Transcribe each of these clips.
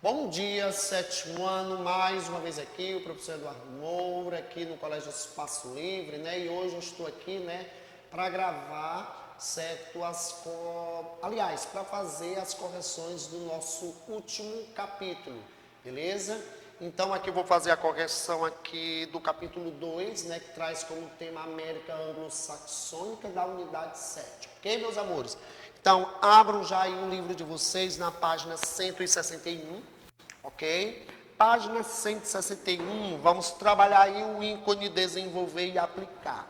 Bom dia, sétimo ano, mais uma vez aqui, o professor Eduardo Moura, aqui no Colégio Espaço Livre, né? E hoje eu estou aqui, né, para gravar, certo, aliás, para fazer as correções do nosso último capítulo, beleza? Então aqui eu vou fazer a correção aqui do capítulo 2, né, que traz como tema América Anglo-Saxônica da unidade 7, ok, meus amores? Então, abram já aí o livro de vocês na página 161, ok? Página 161, vamos trabalhar aí o ícone desenvolver e aplicar,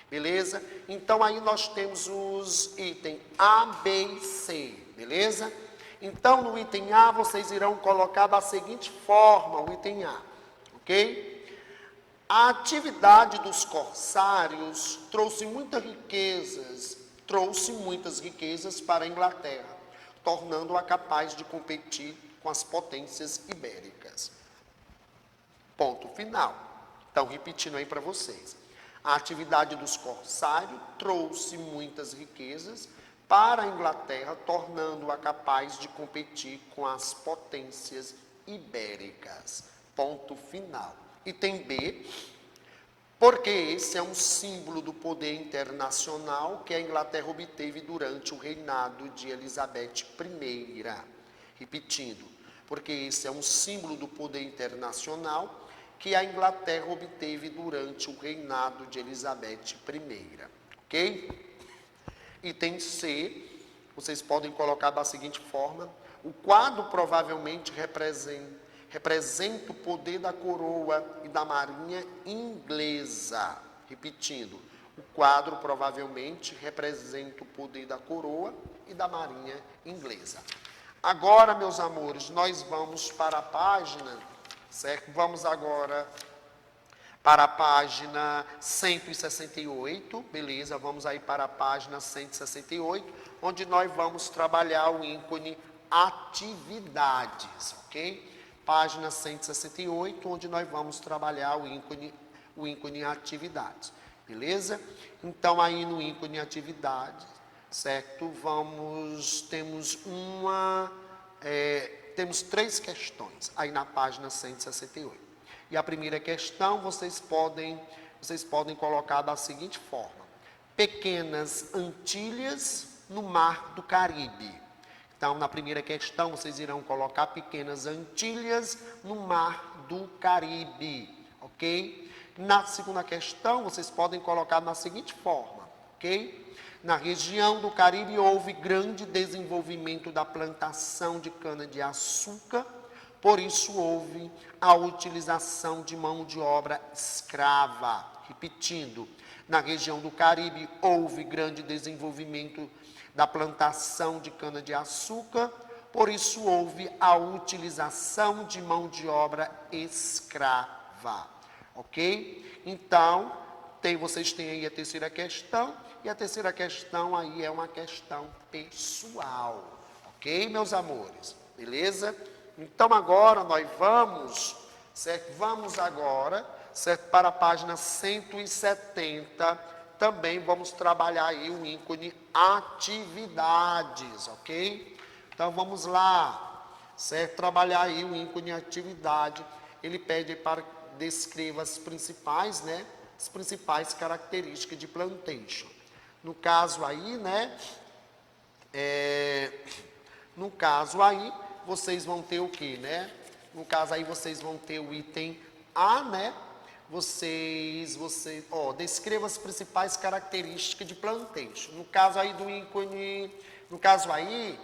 beleza? Então, aí nós temos os itens A, B e C, beleza? Então, no item A, vocês irão colocar da seguinte forma, o item A, ok? A atividade dos corsários trouxe muitas riquezas para a Inglaterra, tornando-a capaz de competir com as potências ibéricas. Ponto final. Então, repetindo aí para vocês. A atividade dos corsários trouxe muitas riquezas para a Inglaterra, tornando-a capaz de competir com as potências ibéricas. Ponto final. Item B, porque esse é um símbolo do poder internacional que a Inglaterra obteve durante o reinado de Elizabeth I. Repetindo, porque esse é um símbolo do poder internacional que a Inglaterra obteve durante o reinado de Elizabeth I. Ok? Item C, vocês podem colocar da seguinte forma: o quadro provavelmente representa o poder da coroa e da marinha inglesa. Repetindo, o quadro provavelmente representa o poder da coroa e da marinha inglesa. Agora, meus amores, nós vamos para a página, certo? Vamos agora para a página 168, beleza? Vamos aí para a página 168, onde nós vamos trabalhar o ícone atividades, ok? Página 168, onde nós vamos trabalhar o ícone atividades, beleza? Então, aí no ícone atividades, certo? Temos três questões aí na página 168. E a primeira questão vocês podem colocar da seguinte forma: pequenas Antilhas no Mar do Caribe. Então, na primeira questão, vocês irão colocar pequenas Antilhas no Mar do Caribe, ok? Na segunda questão, vocês podem colocar da seguinte forma, ok? Na região do Caribe houve grande desenvolvimento da plantação de cana-de-açúcar, por isso houve a utilização de mão de obra escrava. Repetindo, na região do Caribe houve grande desenvolvimento da plantação de cana-de-açúcar, por isso houve a utilização de mão de obra escrava. Ok? Então, vocês têm aí a terceira questão, e a terceira questão aí é uma questão pessoal. Ok, meus amores? Beleza? Então, agora nós vamos, certo? Vamos agora, certo? Para a página 170, também vamos trabalhar aí o ícone atividades, ok? Então, vamos lá, certo? Trabalhar aí o ícone atividade. Ele pede para descreva as principais, né? As principais características de plantation. No caso aí, né? No caso aí, vocês vão ter o quê, né? No caso aí, vocês vão ter o item A, né? Descreva as principais características de plantation. No caso aí do ícone, no caso aí,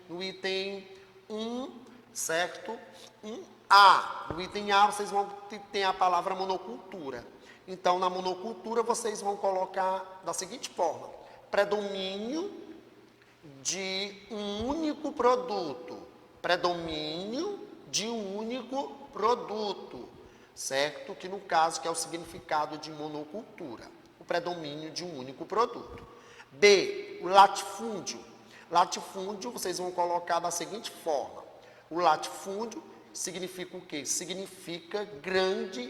no item 1, certo? 1A. No item A, vocês vão ter a palavra monocultura. Então, na monocultura, vocês vão colocar da seguinte forma: predomínio de um único produto. Predomínio de um único produto, certo? Que no caso que é o significado de monocultura, o predomínio de um único produto. B, o latifúndio. Latifúndio, vocês vão colocar da seguinte forma: o latifúndio significa o quê? Significa grandes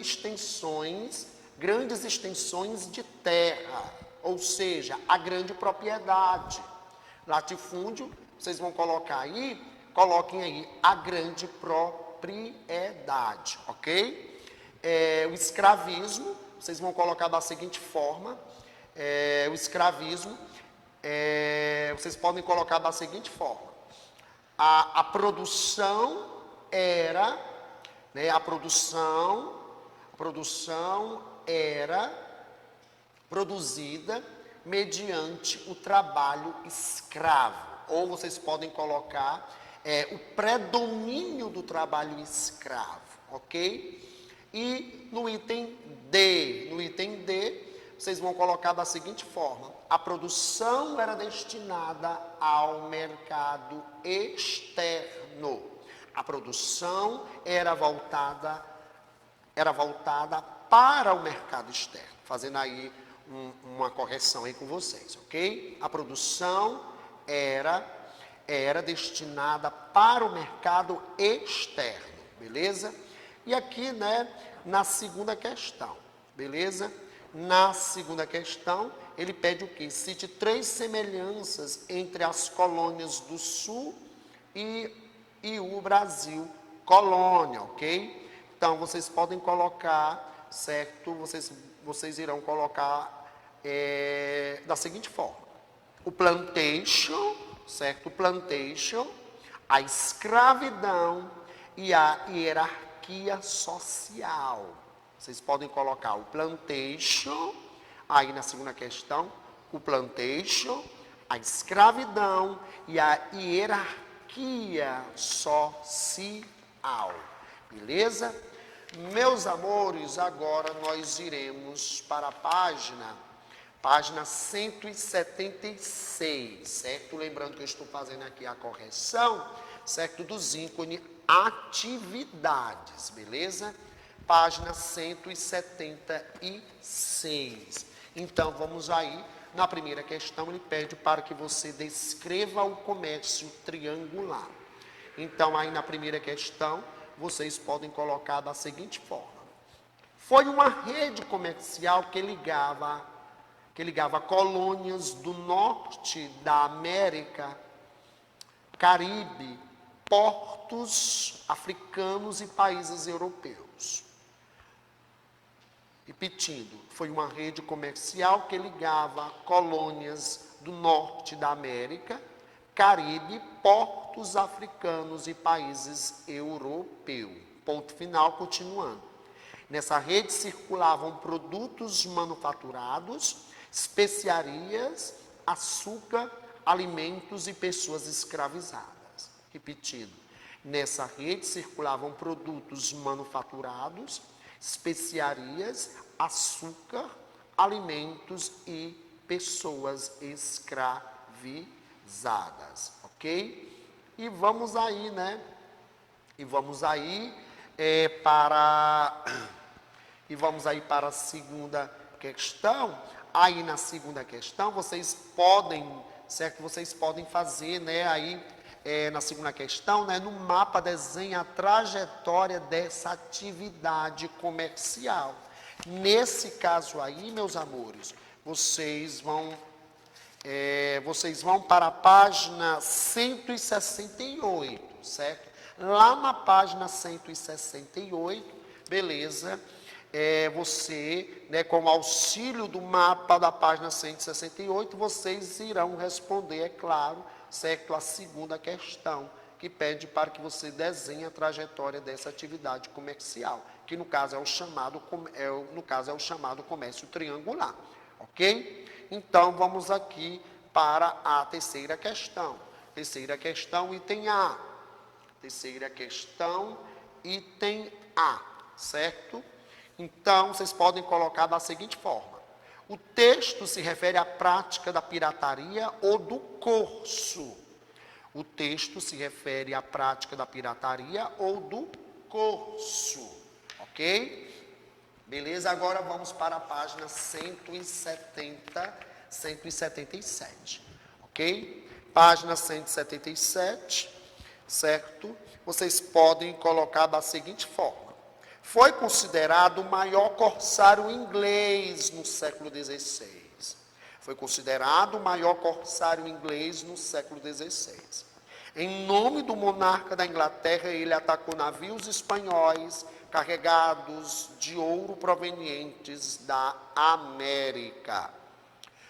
extensões de terra, ou seja, a grande propriedade. Latifúndio vocês vão colocar aí, coloquem aí a grande propriedade, ok? O escravismo, vocês vão colocar da seguinte forma, o escravismo, vocês podem colocar da seguinte forma, a produção era, né, a produção era produzida mediante o trabalho escravo. Ou vocês podem colocar o predomínio do trabalho escravo, ok? E no item D, vocês vão colocar da seguinte forma, a produção era destinada ao mercado externo. A produção era voltada para o mercado externo. Fazendo aí uma correção aí com vocês, ok? A produção era destinada para o mercado externo, beleza? E aqui, né, na segunda questão, beleza? Na segunda questão, ele pede o quê? Cite 3 semelhanças entre as colônias do Sul e o Brasil colônia, ok? Então, vocês podem colocar, certo? Vocês irão colocar da seguinte forma. O plantation, certo? O plantation, a escravidão e a hierarquia social. Vocês podem colocar o plantation, aí na segunda questão, o plantation, a escravidão e a hierarquia social. Beleza? Meus amores, agora nós iremos para a página 176, certo? Lembrando que eu estou fazendo aqui a correção, certo? Dos ícones atividades, beleza? Página 176. Então, vamos aí. Na primeira questão, ele pede para que você descreva o comércio triangular. Então, aí na primeira questão, vocês podem colocar da seguinte forma. Foi uma rede comercial que ligava colônias do norte da América, Caribe, portos africanos e países europeus. Repetindo, foi uma rede comercial que ligava colônias do norte da América, Caribe, portos africanos e países europeus. Ponto final, continuando. Nessa rede circulavam produtos manufaturados, especiarias, açúcar, alimentos e pessoas escravizadas. Repetindo, nessa rede circulavam produtos manufaturados, especiarias, açúcar, alimentos e pessoas escravizadas, ok? E vamos aí, né? Para a segunda questão. Aí na segunda questão, vocês podem, certo? Vocês podem fazer, né? Aí na segunda questão, né? No mapa desenha a trajetória dessa atividade comercial. Nesse caso aí, meus amores, vocês vão para a página 168, certo? Lá na página 168, beleza? Você, né, com o auxílio do mapa da página 168, vocês irão responder, é claro, certo? A segunda questão, que pede para que você desenhe a trajetória dessa atividade comercial, que no caso é o chamado comércio triangular, ok? Então, vamos aqui para a terceira questão. Terceira questão, item A. Terceira questão, item A, certo? Então, vocês podem colocar da seguinte forma. O texto se refere à prática da pirataria ou do corso. O texto se refere à prática da pirataria ou do corso. Ok? Beleza? Agora vamos para a página 177. Ok? Página 177, certo? Vocês podem colocar da seguinte forma. Foi considerado o maior corsário inglês no século XVI. Foi considerado o maior corsário inglês no século XVI. Em nome do monarca da Inglaterra, ele atacou navios espanhóis carregados de ouro provenientes da América.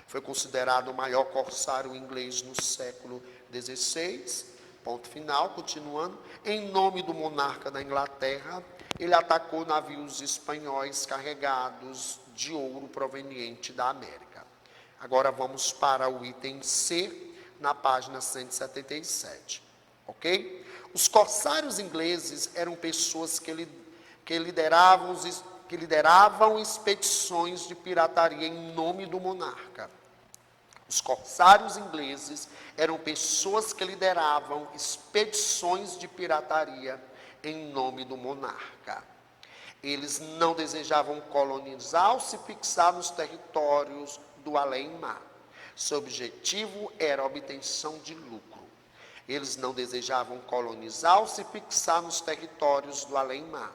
Foi considerado o maior corsário inglês no século XVI. Ponto final, continuando. Em nome do monarca da Inglaterra, ele atacou navios espanhóis carregados de ouro proveniente da América. Agora vamos para o item C, na página 177. Ok? Os corsários ingleses eram pessoas que lideravam expedições de pirataria em nome do monarca. Os corsários ingleses eram pessoas que lideravam expedições de pirataria em nome do monarca. Eles não desejavam colonizar ou se fixar nos territórios do além-mar. Seu objetivo era a obtenção de lucro. Eles não desejavam colonizar ou se fixar nos territórios do além-mar.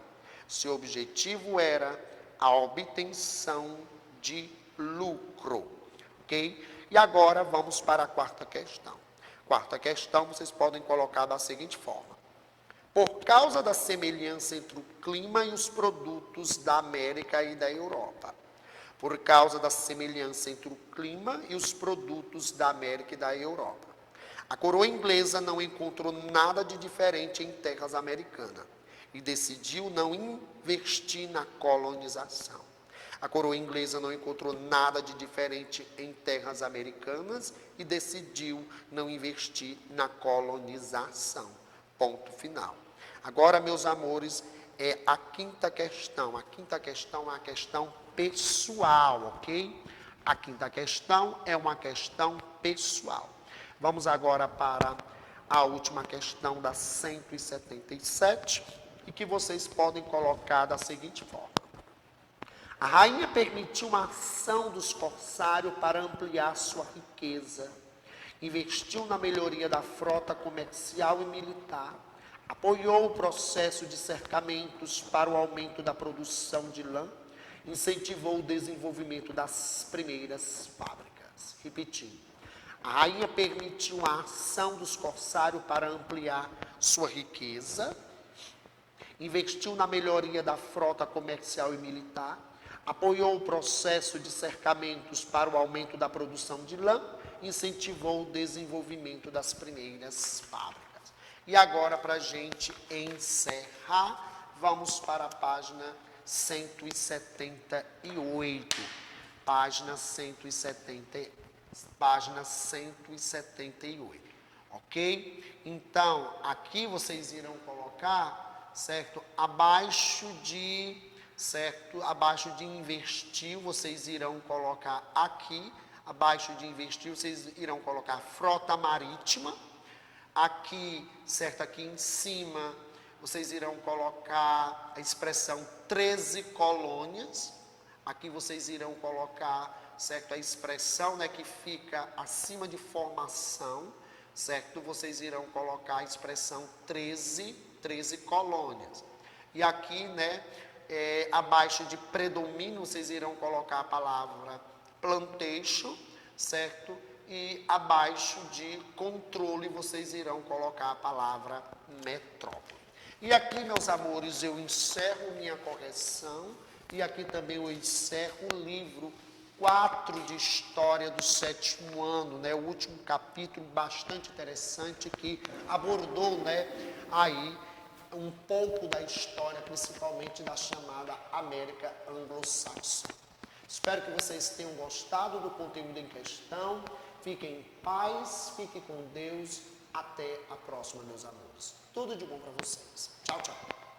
Seu objetivo era a obtenção de lucro. Ok? E agora vamos para a quarta questão. Quarta questão vocês podem colocar da seguinte forma. Por causa da semelhança entre o clima e os produtos da América e da Europa. Por causa da semelhança entre o clima e os produtos da América e da Europa. A coroa inglesa não encontrou nada de diferente em terras americanas e decidiu não investir na colonização. A coroa inglesa não encontrou nada de diferente em terras americanas e decidiu não investir na colonização. Ponto final. Agora, meus amores, é a quinta questão. A quinta questão é uma questão pessoal, ok? A quinta questão é uma questão pessoal. Vamos agora para a última questão da 177 e que vocês podem colocar da seguinte forma. A rainha permitiu uma ação dos corsários para ampliar sua riqueza. Investiu na melhoria da frota comercial e militar. Apoiou o processo de cercamentos para o aumento da produção de lã. Incentivou o desenvolvimento das primeiras fábricas. Repetindo. A rainha permitiu a ação dos corsários para ampliar sua riqueza. Investiu na melhoria da frota comercial e militar. Apoiou o processo de cercamentos para o aumento da produção de lã, incentivou o desenvolvimento das primeiras fábricas. E agora, para a gente encerrar, vamos para a página 178. Página 178. Ok? Então, aqui vocês irão colocar, certo? Abaixo de investir, vocês irão colocar aqui, abaixo de investir, vocês irão colocar frota marítima. Aqui, certo, aqui em cima, vocês irão colocar a expressão 13 colônias. Aqui vocês irão colocar, certo, a expressão, né, que fica acima de formação, certo? Vocês irão colocar a expressão 13 colônias. E aqui, né, abaixo de predomínio, vocês irão colocar a palavra plantation, certo? E abaixo de controle, vocês irão colocar a palavra metrópole. E aqui, meus amores, eu encerro minha correção. E aqui também eu encerro o livro 4 de História do 7º ano, né? O último capítulo bastante interessante que abordou, né, aí um pouco da história, principalmente da chamada América Anglo-Saxônica. Espero que vocês tenham gostado do conteúdo em questão. Fiquem em paz, fiquem com Deus. Até a próxima, meus amores. Tudo de bom para vocês. Tchau, tchau.